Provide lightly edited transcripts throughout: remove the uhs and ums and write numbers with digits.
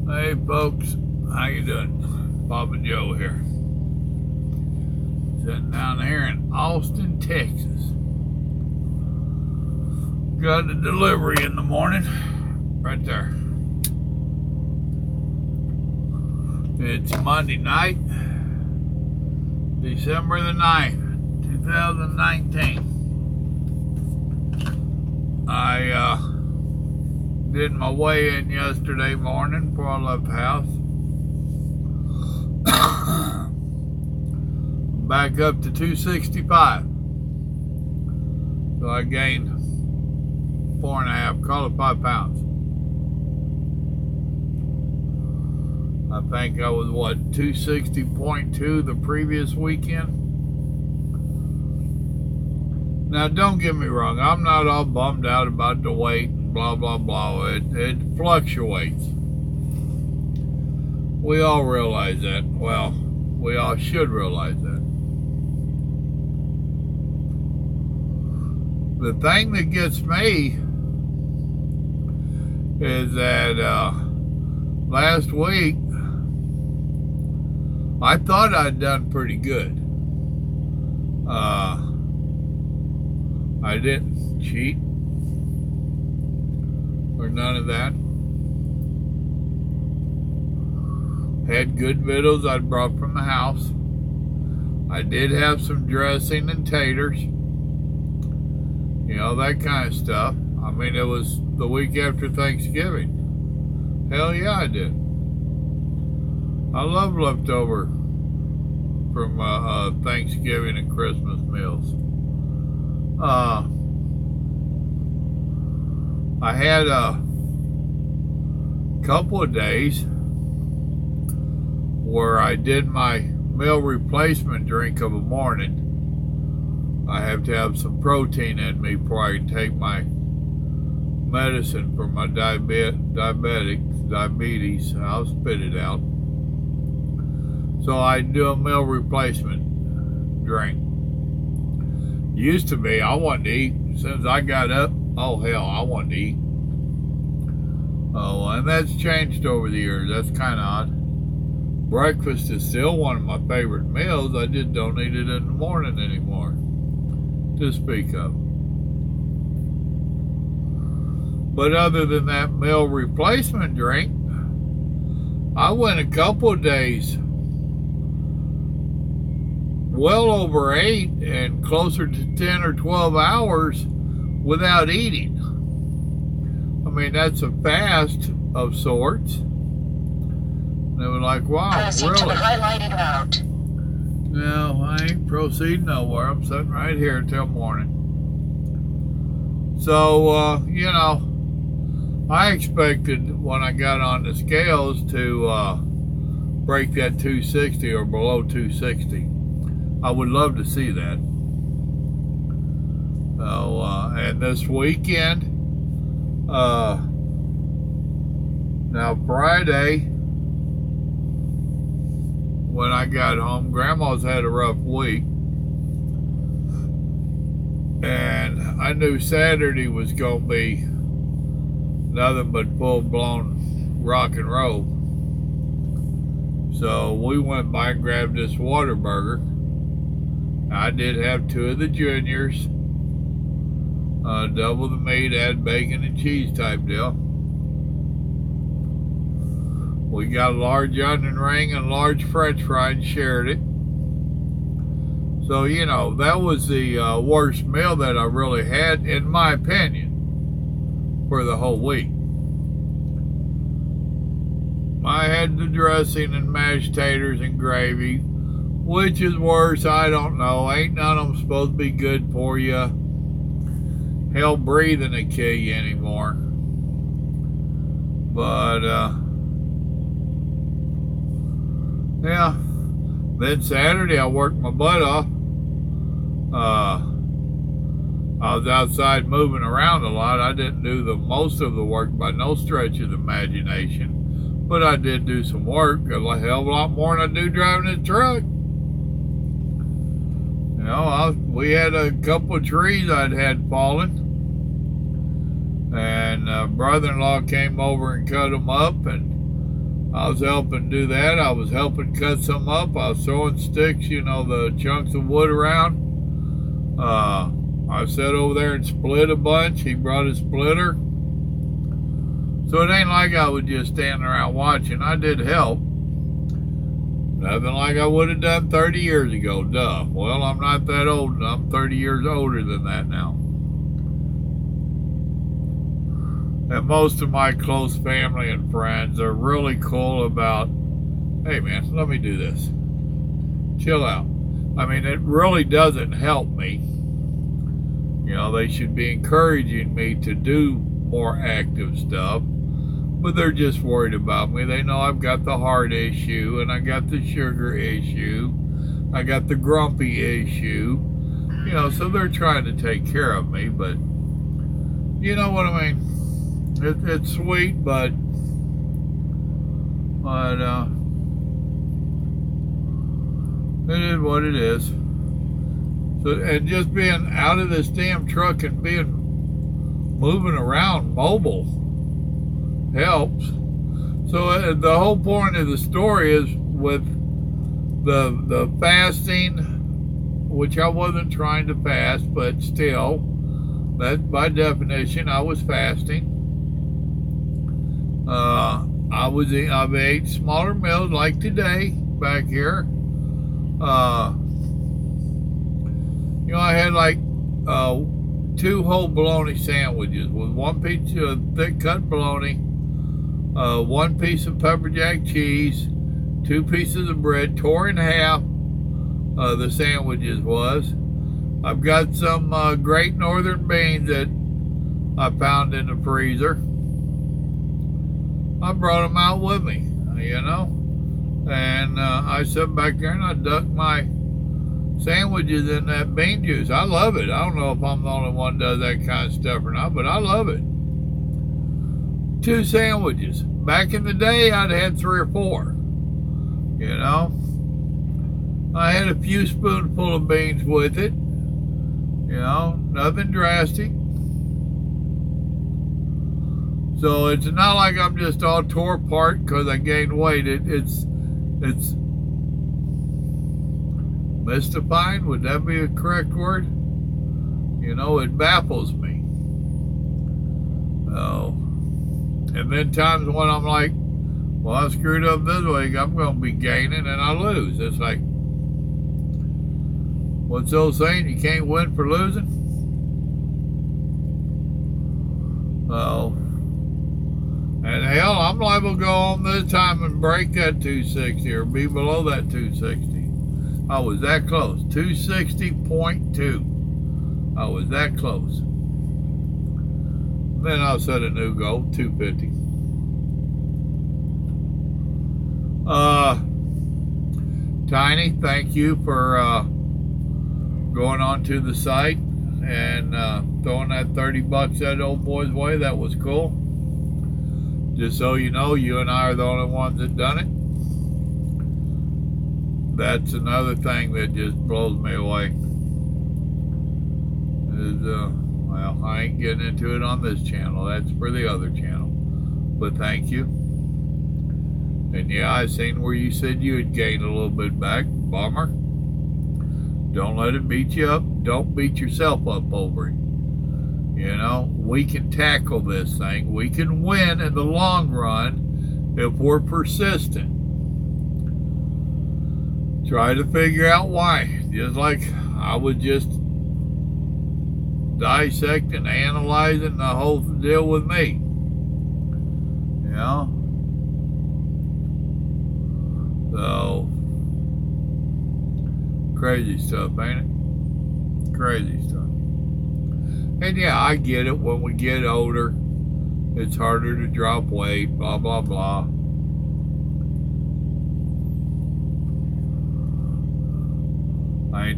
Hey folks, how you doing? Papa Joe here. Sitting down here in Austin, Texas. Got a delivery in the morning. Right there. It's Monday night, December the 9th, 2019. I did my weigh-in yesterday morning before I left the house. Back up to 265. So I gained 4.5, call it 5 pounds. I think I was, 260.2 the previous weekend. Now, don't get me wrong, I'm not all bummed out about the weight and blah, blah, blah. It fluctuates. We all realize that. Well, we all should realize that. The thing that gets me is that last week, I thought I'd done pretty good. I didn't cheat or none of that. Had good victuals I'd brought from the house. I did have some dressing and taters. You know, that kind of stuff. I mean, it was the week after Thanksgiving. Hell yeah, I did. I love leftover from Thanksgiving and Christmas meals. I had a couple of days where I did my meal replacement drink of a morning. I have to have some protein in me before I can take my medicine for my diabetes. I'll spit it out. So I do a meal replacement drink. Used to be, I wanted to eat. As soon as I got up, oh hell, I wanted to eat. Oh, and that's changed over the years. That's kind of odd. Breakfast is still one of my favorite meals. I just don't eat it in the morning anymore, to speak of. But other than that meal replacement drink, I went a couple of days well over 8 and closer to 10 or 12 hours without eating. I mean, that's a fast of sorts. And they were like, wow, Passing really? to the highlighted route. No, I ain't proceeding nowhere. I'm sitting right here till morning. So, you know, I expected when I got on the scales to break that 260 or below 260. I would love to see that. So, and this weekend, now Friday, when I got home, Grandma's had a rough week. And I knew Saturday was going to be nothing but full-blown rock and roll. So we went by and grabbed this Whataburger. I did have 2 of the juniors, double the meat, add bacon and cheese type deal. We got a large onion ring and large french fry and shared it. So, you know, that was the worst meal that I really had, in my opinion, for the whole week. I had the dressing and mashed taters and gravy. Which is worse, I don't know. Ain't none of them supposed to be good for you. Hell, breathing will kill you anymore. But, yeah. Then Saturday, I worked my butt off. I was outside moving around a lot. I didn't do the most of the work by no stretch of the imagination. But I did do some work, a hell of a lot more than I do driving this truck. You know, we had a couple of trees I'd had fallen. And brother-in-law came over and cut them up. And I was helping do that. I was helping cut some up. I was throwing sticks, the chunks of wood around. I sat over there and split a bunch. He brought a splitter. So it ain't like I was just standing around watching. I did help. Nothing like I would have done 30 years ago. Duh. Well, I'm not that old. I'm 30 years older than that now. And most of my close family and friends are really cool about, hey man, let me do this. Chill out. I mean, it really doesn't help me. They should be encouraging me to do more active stuff, but they're just worried about me. They know I've got the heart issue, and I got the sugar issue. I got the grumpy issue. So they're trying to take care of me, but you know what I mean? It's sweet, but it is what it is. So, and just being out of this damn truck and moving around mobile helps. So the whole point of the story is with the fasting, which I wasn't trying to fast, but still, that by definition I was fasting. I've ate smaller meals like today back here. I had like 2 whole bologna sandwiches with 1 piece of thick cut bologna, 1 piece of pepper jack cheese, 2 pieces of bread, tore in half. The sandwiches was. I've got some Great Northern beans that I found in the freezer. I brought them out with me, and I sat back there and I ducked my sandwiches in that bean juice. I love it. I don't know if I'm the only one that does that kind of stuff or not, but I love it. 2 sandwiches. Back in the day, I'd had 3 or 4. I had a few spoonfuls of beans with it. Nothing drastic. So it's not like I'm just all tore apart because I gained weight. It's mystifying. Would that be a correct word? It baffles me. Oh. And then times when I'm like, well, I screwed up this week, I'm going to be gaining and I lose. It's like, what's the old saying? You can't win for losing? Oh. And hell, I'm liable to go on this time and break that 260 or be below that 260. I was that close. 260.2. I was that close. Then I'll set a new goal, 250. Tiny, thank you for going on to the site and throwing that $30 that old boy's way. That was cool. Just so you know, you and I are the only ones that done it. That's another thing that just blows me away. Well, I ain't getting into it on this channel. That's for the other channel. But thank you. And yeah, I seen where you said you had gained a little bit back. Bummer. Don't let it beat you up. Don't beat yourself up over it. We can tackle this thing. We can win in the long run if we're persistent. Try to figure out why. Just like I was just dissecting, analyzing the whole deal with me. So, crazy stuff, ain't it? Crazy stuff. And yeah, I get it. When we get older, it's harder to drop weight, blah, blah, blah.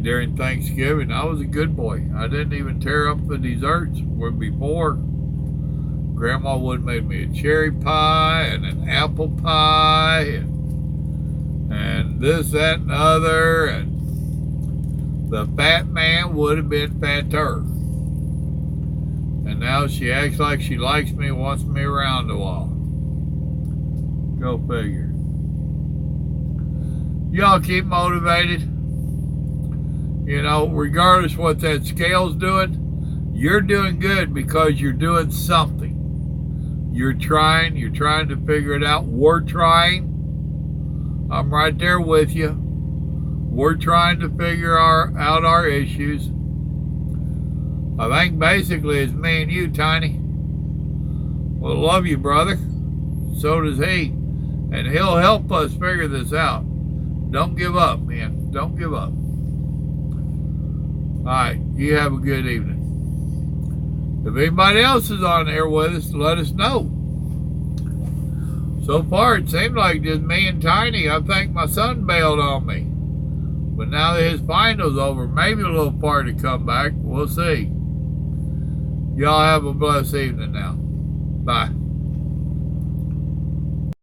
During Thanksgiving, I was a good boy. I didn't even tear up the desserts. Where before, Grandma would make me a cherry pie and an apple pie and this, that, and other. And the fat man would have been fatter. And now she acts like she likes me, wants me around a while. Go figure. Y'all keep motivated. You know, regardless what that scale's doing, you're doing good because you're doing something. You're trying to figure it out. We're trying. I'm right there with you. We're trying to figure out our issues. I think basically it's me and you, Tiny. Well, love you, brother. So does he. And he'll help us figure this out. Don't give up, man. Don't give up. All right. You have a good evening. If anybody else is on there with us, let us know. So far, it seemed like just me and Tiny. I think my son bailed on me. But now that his final's over, maybe a little party come back. We'll see. Y'all have a blessed evening now. Bye.